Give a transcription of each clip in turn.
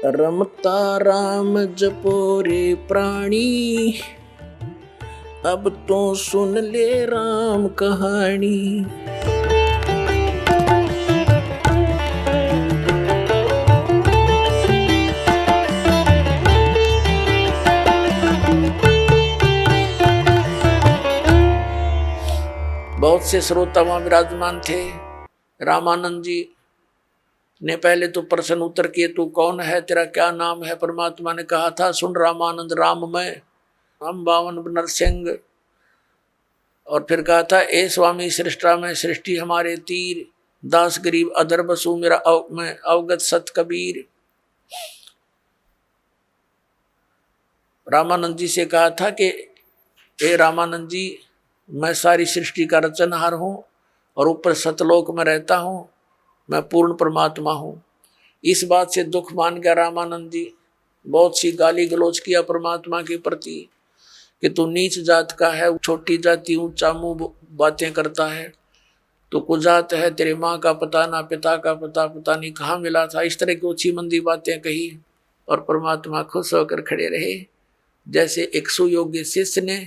रमता राम जपो रे प्राणी, अब तो सुन ले राम कहानी। बहुत से श्रोता वहां विराजमान थे। रामानंद जी ने पहले तो प्रश्न उत्तर किए, तू कौन है, तेरा क्या नाम है। परमात्मा ने कहा था, सुन रामानंद, राममय हम बावन नरसिंह। और फिर कहा था, ए स्वामी सृष्टा में सृष्टि हमारे तीर, दास गरीब अदर बसु मेरा मैं अवगत सत कबीर। रामानंद जी से कहा था कि ए रामानंद जी, मैं सारी सृष्टि का रचनहार हूं और ऊपर सतलोक में रहता हूं, मैं पूर्ण परमात्मा हूं। इस बात से दुख मान गया रामानंद जी। बहुत सी गाली गलौज किया परमात्मा के प्रति कि तू नीच जात का है, छोटी जाति, ऊंचा मुंह बातें करता है, तो कुजात है, तेरे माँ का पता ना पिता का पता, पता नहीं कहाँ मिला था। इस तरह की ऊंची मंदी बातें कही और परमात्मा खुश होकर खड़े रहे। जैसे एक सुयोग्य शिष्य ने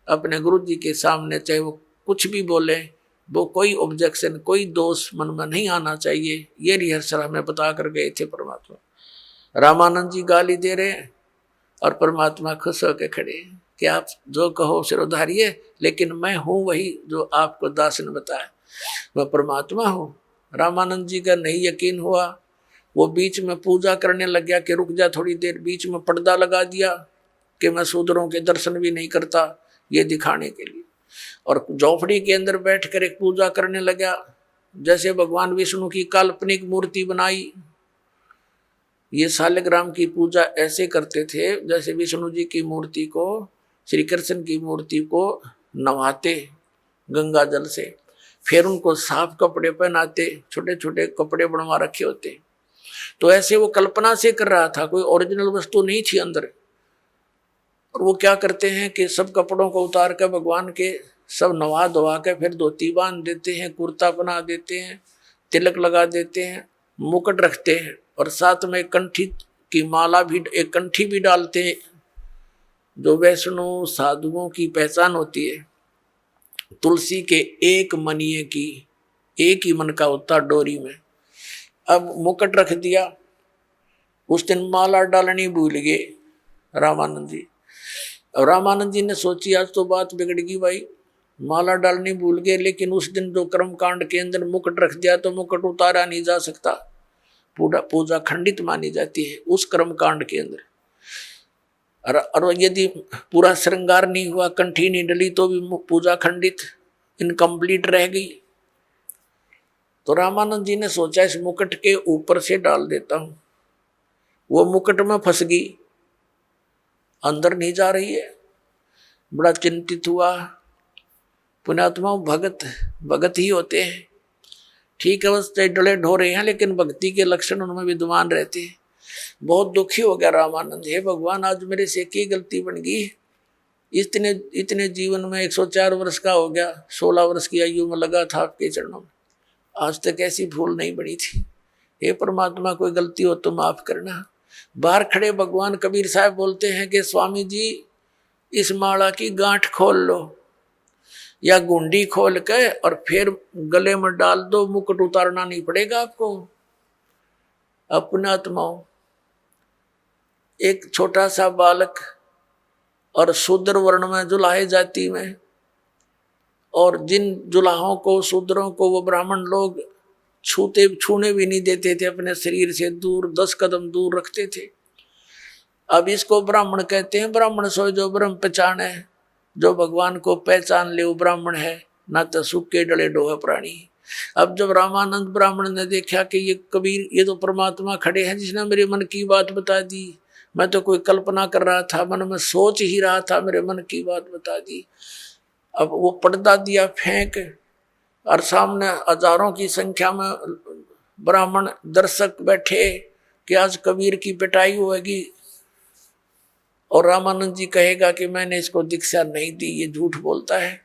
अपने गुरु जी के सामने, चाहे वो कुछ भी बोले, वो कोई ऑब्जेक्शन, कोई दोष मन में नहीं आना चाहिए, ये रिहर्सल हमें बता कर गए थे परमात्मा। रामानंद जी गाली दे रहे हैं और परमात्मा खुश होकर खड़े कि आप जो कहो सिर उधारिये, लेकिन मैं हूं वही जो आपको दास ने बताया, मैं परमात्मा हूं। रामानंद जी का नहीं यकीन हुआ, वो बीच में पूजा करने लग गया कि रुक जा थोड़ी देर। बीच में पर्दा लगा दिया कि मैं शूद्रों के दर्शन भी नहीं करता, ये दिखाने के लिए। और झोपड़ी के अंदर बैठकर एक पूजा करने लगा, जैसे भगवान विष्णु की काल्पनिक मूर्ति बनाई। ये शालिग्राम की पूजा ऐसे करते थे जैसे विष्णु जी की मूर्ति को, श्री कृष्ण की मूर्ति को नवाते गंगा जल से, फिर उनको साफ कपड़े पहनाते, छोटे छोटे कपड़े बनवा रखे होते। तो ऐसे वो कल्पना से कर रहा था, कोई ओरिजिनल वस्तु नहीं थी अंदर। और वो क्या करते हैं कि सब कपड़ों को उतार कर भगवान के सब नवा धोवा के फिर धोती बांध देते हैं, कुर्ता बना देते हैं, तिलक लगा देते हैं, मुकुट रखते हैं और साथ में कंठी की माला भी, एक कंठी भी डालते हैं, जो वैष्णो साधुओं की पहचान होती है। तुलसी के एक मनिये की एक ही मन का होता डोरी में। अब मुकुट रख दिया, उस दिन माला डालनी भूल गए रामानंद जी। और रामानंद जी ने सोची आज तो बात बिगड़ गई भाई, माला डालनी भूल गए, लेकिन उस दिन जो कर्म कांड के अंदर मुकुट रख दिया तो मुकुट उतारा नहीं जा सकता, पूजा खंडित मानी जाती है उस कर्म कांड के अंदर। और यदि पूरा श्रृंगार नहीं हुआ, कंठी नहीं डली, तो भी पूजा खंडित, इनकम्प्लीट रह गई। तो रामानंद जी ने सोचा इस मुकुट के ऊपर से डाल देता हूं। वो मुकुट में फंस गई, अंदर नहीं जा रही है। बड़ा चिंतित हुआ। पुण्यात्मा भगत ही होते हैं, ठीक है, बस डले ढोरे हैं, लेकिन भक्ति के लक्षण उनमें विद्यमान रहते हैं। बहुत दुखी हो गया रामानंद, हे भगवान, आज मेरे से की गलती बन गई। इतने जीवन में 104 वर्ष का हो गया, 16 वर्ष की आयु में लगा था आपके चरणों में, आज तक ऐसी भूल नहीं बनी थी। हे परमात्मा, कोई गलती हो तो माफ करना। बाहर खड़े भगवान कबीर साहब बोलते हैं कि स्वामी जी, इस माला की गांठ खोल लो या गुंडी खोल के और फिर गले में डाल दो, मुकुट उतारना नहीं पड़ेगा आपको। अपना आत्माओं, एक छोटा सा बालक और शूद्र वर्ण में जुलाहे जाति में, और जिन जुलाहों को, शूद्रों को वो ब्राह्मण लोग छूने भी नहीं देते थे, अपने शरीर से दूर 10 कदम दूर रखते थे। अब इसको ब्राह्मण कहते हैं। ब्राह्मण सो जो ब्रह्म पहचान है, जो भगवान को पहचान ले वो ब्राह्मण है, ना तो सूखे डले डोहे प्राणी। अब जब रामानंद ब्राह्मण ने देखा कि ये कबीर, ये तो परमात्मा खड़े हैं जिसने मेरे मन की बात बता दी, मैं तो कोई कल्पना कर रहा था, मन में सोच ही रहा था, मेरे मन की बात बता दी। अब वो पर्दा दिया फेंक, और सामने हजारों की संख्या में ब्राह्मण दर्शक बैठे कि आज कबीर की पिटाई होगी और रामानंद जी कहेगा कि मैंने इसको दीक्षा नहीं दी, ये झूठ बोलता है।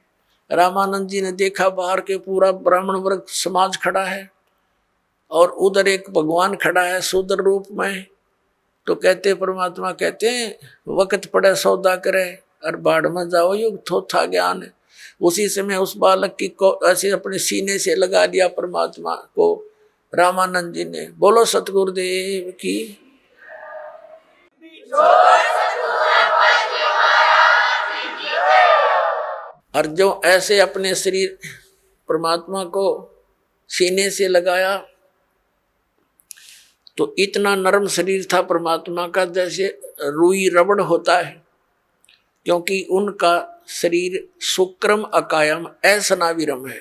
रामानंद जी ने देखा बाहर के पूरा ब्राह्मण वर्ग समाज खड़ा है और उधर एक भगवान खड़ा है शूद्र रूप में, तो कहते परमात्मा कहते हैं वक्त पड़े सौदा करे और बाढ़ में जाओ युग थोथा ज्ञान है। उसी समय उस बालक की को ऐसे अपने सीने से लगा दिया परमात्मा को रामानंद जी ने। बोलो सतगुरुदेव की। और जो ऐसे अपने शरीर परमात्मा को सीने से लगाया तो इतना नरम शरीर था परमात्मा का जैसे रुई रबड़ होता है, क्योंकि उनका शरीर शुक्रम अकायम असनाविरम है।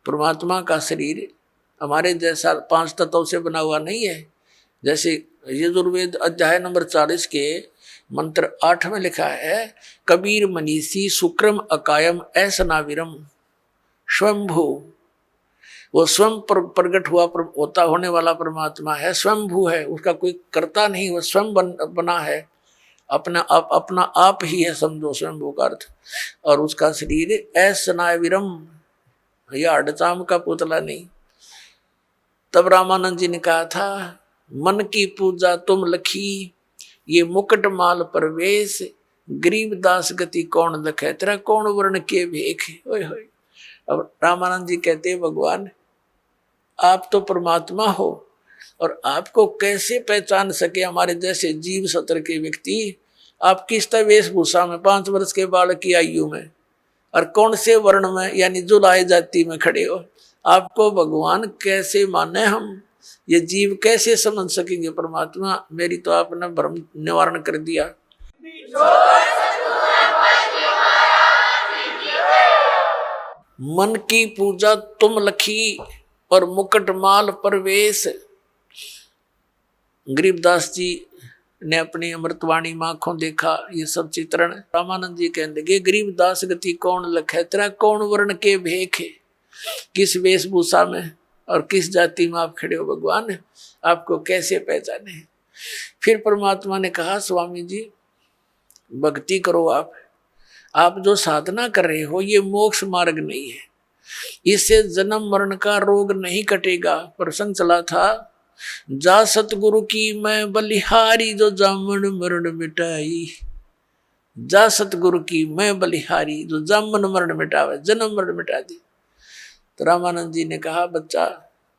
परमात्मा का शरीर हमारे जैसा 5 तत्वों से बना हुआ नहीं है। जैसे यजुर्वेद अध्याय नंबर 40 के मंत्र 8 में लिखा है, कबीर मनीषी शुक्रम अकायम असनाविरम स्वयंभू। वो स्वयं प्रकट हुआ होता होने वाला परमात्मा है, स्वयंभू है, उसका कोई कर्ता नहीं, वो स्वयं बना है, अपना आप ही है, समझो स्वयंभू का अर्थ। और उसका शरीर असनाविरम, यह हडचाम का पुतला नहीं। तब रामानंद जी ने कहा था, मन की पूजा तुम लखी, ये मुकुट माल परवेश, गरीब दास गति कौन लखे, तेरा कौन वर्ण के भेख। ओए होए। अब रामानंद जी कहते हैं, भगवान आप तो परमात्मा हो और आपको कैसे पहचान सके हमारे जैसे जीव सत्र के व्यक्ति। आप किस तरह वेशभूषा में 5 वर्ष के बालक की आयु में और कौन से वर्ण में यानी जुलाए जाति में खड़े हो। आपको भगवान कैसे माने हम, ये जीव कैसे समझ सकेंगे परमात्मा। मेरी तो आपने भ्रम निवारण कर दिया। मन की पूजा तुम लखी और मुकुट माल परवेश। गरीबदास जी ने अपनी अमृतवाणी में आंखों देखा ये सब चित्रण। रामानंद जी कहने लगे, गरीबदास गति कौन लखे, तेरा कौन वर्ण के भेख है, किस वेशभूषा में और किस जाति में आप खड़े हो भगवान, आपको कैसे पहचाने। फिर परमात्मा ने कहा, स्वामी जी भक्ति करो, आप जो साधना कर रहे हो ये मोक्ष मार्ग नहीं है, इससे जन्म मरण का रोग नहीं कटेगा। प्रसंग चला था, जा सतगुरु की मैं बलिहारी, जो जामन मरण मिटाई। जा सतगुरु की मैं बलिहारी, जो जामन मरण मिटावे, जन्म मरण मिटा दे। तो रामानंद जी ने कहा, बच्चा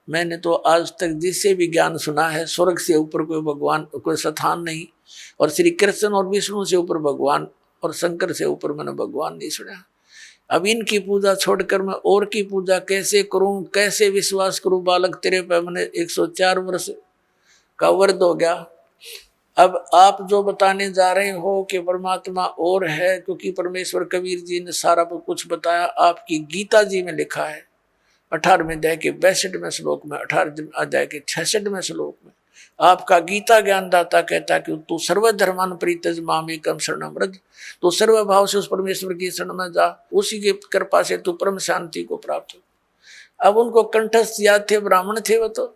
मैंने तो आज तक जिससे भी ज्ञान सुना है, स्वर्ग से ऊपर कोई भगवान कोई स्थान नहीं, और श्री कृष्ण और विष्णु से ऊपर भगवान और शंकर से ऊपर मैंने भगवान नहीं सुना। अब इनकी पूजा छोड़कर मैं और की पूजा कैसे करूं, कैसे विश्वास करूं। बालक तेरे पे मैंने 104 वर्ष का वर्द हो गया। अब आप जो बताने जा रहे हो कि परमात्मा और है, क्योंकि परमेश्वर कबीर जी ने सारा कुछ बताया। आपकी गीता जी में लिखा है 18वें अध्याय के 62वें श्लोक में, 18वें अध्याय के 66वें श्लोक में आपका गीता ज्ञानदाता कहता है कि तू सर्वधर्मान परित्यज माम एकम शरणम व्रज। तो सर्व भाव से उस परमेश्वर की शरण में जा, उसी की कृपा से तू परम शांति को प्राप्त हो। अब उनको कंठस्थ याद थे, ब्राह्मण थे, वो तो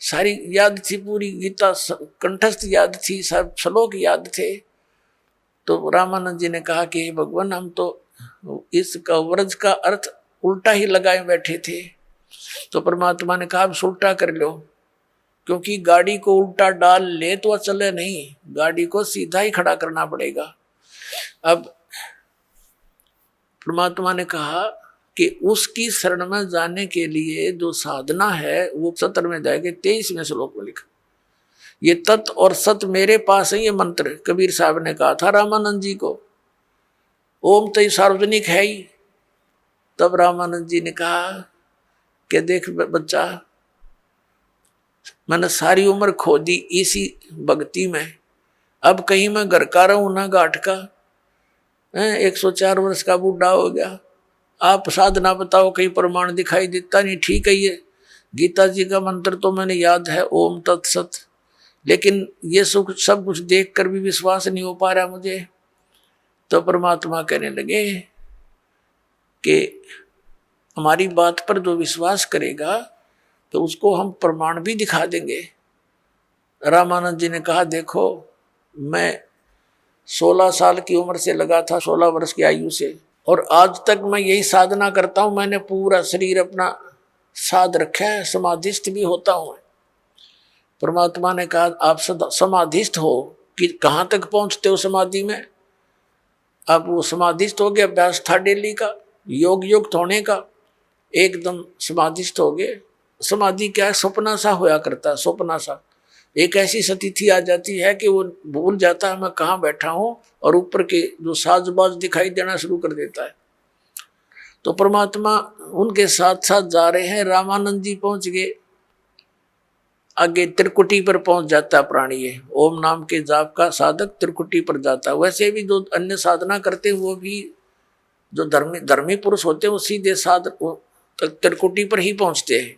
सारी याद थी, पूरी गीता कंठस्थ याद थी, सब श्लोक याद थे। तो रामानंद जी ने कहा कि भगवान हम तो इसका व्रज का अर्थ उल्टा ही लगाए बैठे थे। तो परमात्मा ने कहा अब उल्टा कर लो, क्योंकि गाड़ी को उल्टा डाल ले तो चले नहीं, गाड़ी को सीधा ही खड़ा करना पड़ेगा। अब परमात्मा ने कहा कि उसकी शरण में जाने के लिए जो साधना है वो 17 में जाएगा, 23वें श्लोक में लिखा, ये तत् और सत मेरे पास है। ये मंत्र कबीर साहब ने कहा था रामानंद जी को। ओम तो सार्वजनिक है ही। तब रामानंद जी ने कहा कि देख बच्चा, मैंने सारी उम्र खो दी इसी भक्ति में, अब कहीं मैं घर का रहूं ना घाट का। 104 वर्ष का बूढ़ा हो गया, आप साधना बताओ, कहीं प्रमाण दिखाई देता नहीं। ठीक है, ये गीता जी का मंत्र तो मैंने याद है, ओम तत्सत, लेकिन ये सब कुछ देख कर भी विश्वास नहीं हो पा रहा मुझे। तो परमात्मा कहने लगे कि हमारी बात पर जो विश्वास करेगा तो उसको हम प्रमाण भी दिखा देंगे। रामानंद जी ने कहा, देखो मैं 16 साल की उम्र से लगा था, 16 वर्ष की आयु से, और आज तक मैं यही साधना करता हूं। मैंने पूरा शरीर अपना साध रखा है, समाधिस्थ भी होता हूं। परमात्मा ने कहा आप सदा समाधिस्थ हो कि कहाँ तक पहुंचते हो समाधि में। अब वो समाधिस्थ हो गए, अभ्यास था डेली का, योग युक्त होने का, एकदम समाधिस्थ हो गए। समाधि क्या है, सपना सा होया करता है, सपना सा। एक ऐसी स्थिति आ जाती है कि वो भूल जाता है मैं कहाँ बैठा हूं और ऊपर के जो साजबाज दिखाई देना शुरू कर देता है। तो परमात्मा उनके साथ साथ जा रहे हैं। रामानंद जी पहुंच गए, आगे त्रिकुटी पर पहुंच जाता है प्राणी। ये ओम नाम के जाप का साधक त्रिकुटी पर जाता है। वैसे भी जो अन्य साधना करते हैं वो भी जो धर्मी पुरुष होते हैं वो सीधे त्रिकुटी पर ही पहुंचते हैं।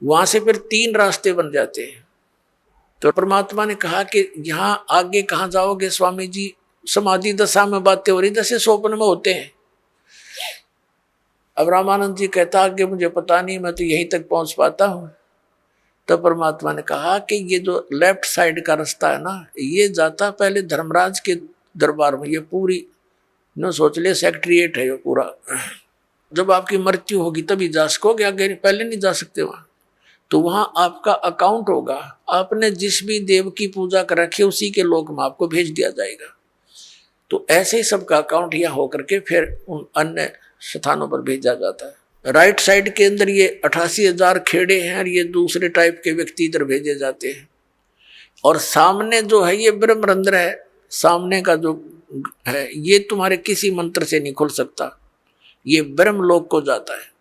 वहां से फिर 3 रास्ते बन जाते हैं। तो परमात्मा ने कहा कि यहाँ आगे कहाँ जाओगे स्वामी जी, समाधि दशा में बातें हो रही जैसे स्वप्न में होते हैं। अब रामानंद जी कहता आगे मुझे पता नहीं, मैं तो यहीं तक पहुंच पाता हूं। तब परमात्मा ने कहा कि ये जो लेफ्ट साइड का रास्ता है ना, ये जाता पहले धर्मराज के दरबार में। ये पूरी न सोच ले सेक्रेटरीएट है ये पूरा। जब आपकी मृत्यु होगी तभी जा सकोगे, आगे पहले नहीं जा सकते वहां। तो वहां आपका अकाउंट होगा, आपने जिस भी देव की पूजा कर रखी है उसी के लोक में आपको भेज दिया जाएगा। तो ऐसे ही सबका अकाउंट यहाँ होकर के फिर उन अन्य स्थानों पर भेजा जाता है। राइट साइड के अंदर ये 88,000 खेड़े हैं और ये दूसरे टाइप के व्यक्ति इधर भेजे जाते हैं। और सामने जो है ये ब्रह्मरंध्र है, सामने का जो है ये तुम्हारे किसी मंत्र से नहीं खुल सकता, ये ब्रह्मलोक को जाता है।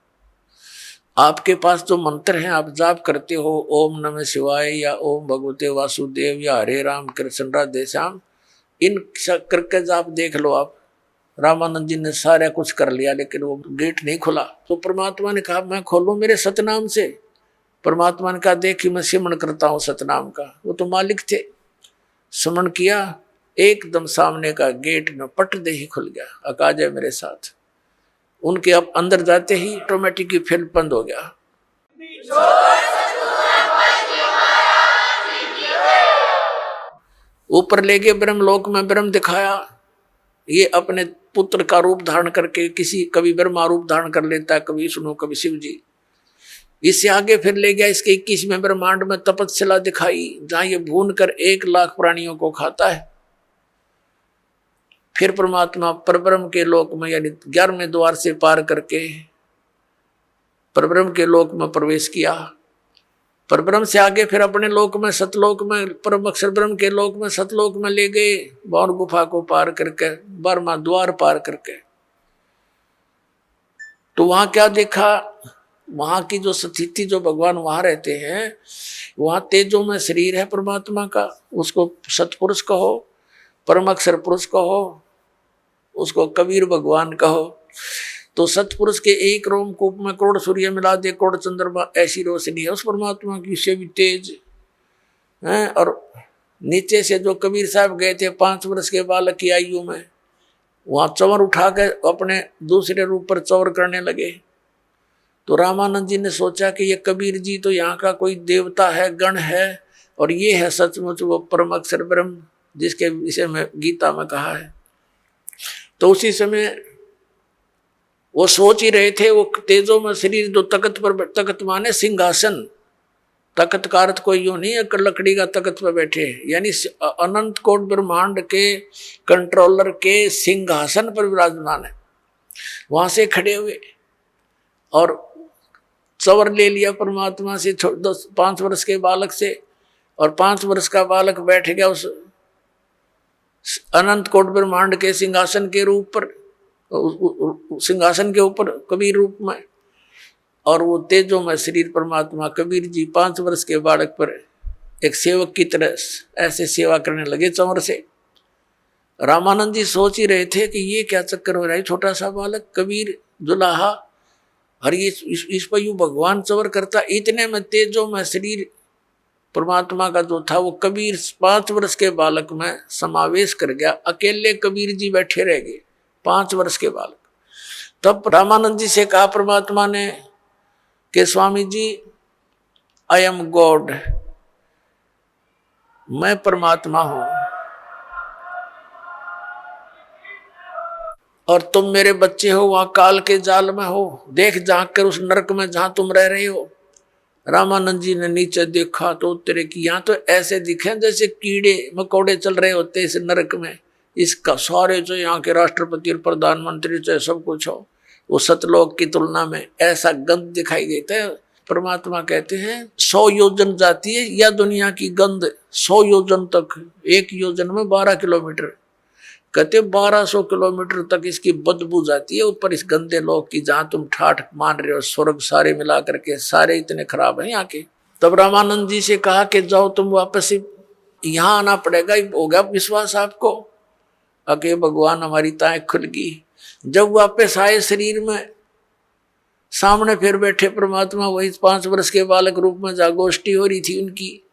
आपके पास जो मंत्र हैं आप जाप करते हो, ओम नमः शिवाय या ओम भगवते वासुदेव या हरे राम कृष्ण राधे श्याम, इन करके जाप देख लो आप। रामानंद जी ने सारा कुछ कर लिया लेकिन वो गेट नहीं खुला। तो परमात्मा ने कहा मैं खोलूं मेरे सतनाम से। परमात्मा ने कहा देखिए मैं सिमरण करता हूँ सतनाम का। वो तो मालिक थे, सिमरण किया, एकदम सामने का गेट न पट दे ही खुल गया। अकाज है मेरे साथ। उनके अब अंदर जाते ही ऑटोमेटिक ही फिल्म बंद हो गया। ऊपर ले गए ब्रह्मलोक में, ब्रह्म दिखाया। ये अपने पुत्र का रूप धारण करके किसी कभी ब्रह्मा रूप धारण कर लेता है, कभी विष्णु कभी शिव जी। इससे आगे फिर ले गया इसके 21वें ब्रह्मांड में तपस्या दिखाई, जहां ये भून कर 1 लाख प्राणियों को खाता है। फिर परमात्मा परब्रह्म के लोक में यानी 11वें द्वार से पार करके परब्रह्म के लोक में प्रवेश किया। परब्रह्म से आगे फिर अपने लोक में सतलोक में परम अक्षर ब्रह्म के लोक में सतलोक में ले गए, बाण गुफा को पार करके 12वां द्वार पार करके। तो वहां क्या देखा, वहां की जो स्थिति जो भगवान वहां रहते हैं, वहां तेजो में शरीर है परमात्मा का, उसको सतपुरुष कहो, परम अक्षर पुरुष कहो, उसको कबीर भगवान कहो। तो सतपुरुष के एक रोमकूप में करोड़ सूर्य मिला दे, करोड़ चंद्रमा ऐसी रोशनी है उस परमात्मा की, से भी तेज है। और नीचे से जो कबीर साहब गए थे 5 वर्ष के बालक की आयु में, वहां चवर उठा के अपने दूसरे रूप पर चवर करने लगे। तो रामानंद जी ने सोचा कि ये कबीर जी तो यहाँ का कोई देवता है, गण है, और ये है सचमुच वो परम अक्षर ब्रह्म जिसके विषय में गीता में कहा है। तो उसी समय वो सोच ही रहे थे, वो तेजो में शरीर जो तख्त पर, तख्त माने सिंहासन, तख्त का अर्थ कोई यूं नहीं है लकड़ी का तख्त पर बैठे, यानी अनंत कोट ब्रह्मांड के कंट्रोलर के सिंहासन पर विराजमान है। वहां से खड़े हुए और चवर ले लिया परमात्मा से 5 वर्ष के बालक से, और 5 वर्ष का बालक बैठ गया उस अनंत कोट ब्रह्मांड के सिंहासन के रूप पर, सिंहासन के ऊपर कबीर रूप में। और वो तेजो में शरीर परमात्मा कबीर जी 5 वर्ष के बालक पर एक सेवक की तरह ऐसे सेवा करने लगे चंवर से। रामानंद जी सोच ही रहे थे कि ये क्या चक्कर हो रहा है, छोटा सा बालक कबीर जुलाहा, और ये इस पर यूं भगवान चंवर करता। इतने में तेजो में शरीर परमात्मा का जो था वो कबीर 5 वर्ष के बालक में समावेश कर गया। अकेले कबीर जी बैठे रह गए, 5 वर्ष के बालक। तब रामानंद जी से कहा परमात्मा ने कि Swami ji I am God, मैं परमात्मा हूं और तुम मेरे बच्चे हो, वहां काल के जाल में हो। देख झांक कर उस नरक में जहां तुम रह रहे हो, रामानंद जी ने नीचे देखा तो उत्तरे की यहाँ तो ऐसे दिखे जैसे कीड़े मकोड़े चल रहे होते इस नरक में। इसका सारे जो यहाँ के राष्ट्रपति और प्रधानमंत्री चाहे सब कुछ हो, वो सतलोक की तुलना में ऐसा गंध दिखाई देता है। परमात्मा कहते हैं 100 योजन जाती है या दुनिया की गंध 100 योजन तक, एक योजन में 12 किलोमीटर, कहते 1200 किलोमीटर तक इसकी बदबू जाती है ऊपर इस गंदे लोक की, जहां तुम ठाठ मान रहे हो स्वर्ग सारे मिला करके सारे इतने खराब हैं यहाँ के। तब रामानंद जी से कहा कि जाओ तुम वापस यहाँ आना पड़ेगा। हो गया विश्वास आपको? अके भगवान हमारी ताएं खुल गई। जब वापस आए शरीर में, सामने फिर बैठे परमात्मा वही 5 वर्ष के बालक रूप में, जहाँ गोष्ठी हो रही थी उनकी,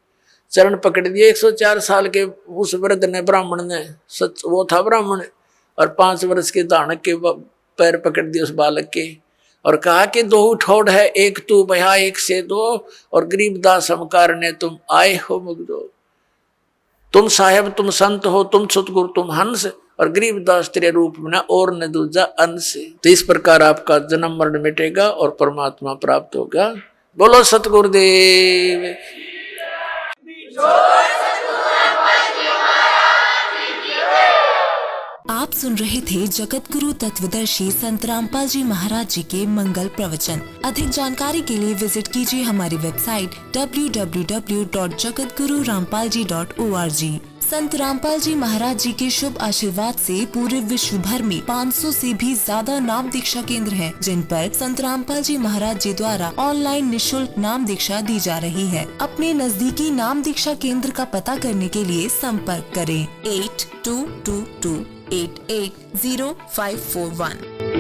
चरण पकड़ दिए। 104 साल के उस वृद्ध ने, ब्राह्मण ने, सच वो था ब्राह्मण, और 5 वर्ष के दानक के पैर पकड़ दिए उस बालक के, और कहा कि 2 ठोड़ है, एक तू भया एक से 2, और गरीबदास हमकार ने तुम आए हो मुग्धो। तुम साहेब तुम संत हो, तुम सतगुरु तुम हंस, और गरीबदास तेरे रूप में और न दूजा अंश। तो इस प्रकार आपका जन्म मरण मिटेगा और परमात्मा प्राप्त होगा। बोलो सतगुरुदेव। आप सुन रहे थे जगत गुरु तत्वदर्शी संत रामपाल जी महाराज जी के मंगल प्रवचन। अधिक जानकारी के लिए विजिट कीजिए हमारी वेबसाइट www.jagatgururampalji.org। संत रामपाल जी महाराज जी के शुभ आशीर्वाद से पूरे विश्व भर में 500 से भी ज्यादा नाम दीक्षा केंद्र हैं, जिन पर संत रामपाल जी महाराज जी द्वारा ऑनलाइन निशुल्क नाम दीक्षा दी जा रही है। अपने नजदीकी नाम दीक्षा केंद्र का पता करने के लिए संपर्क करें 8222880541।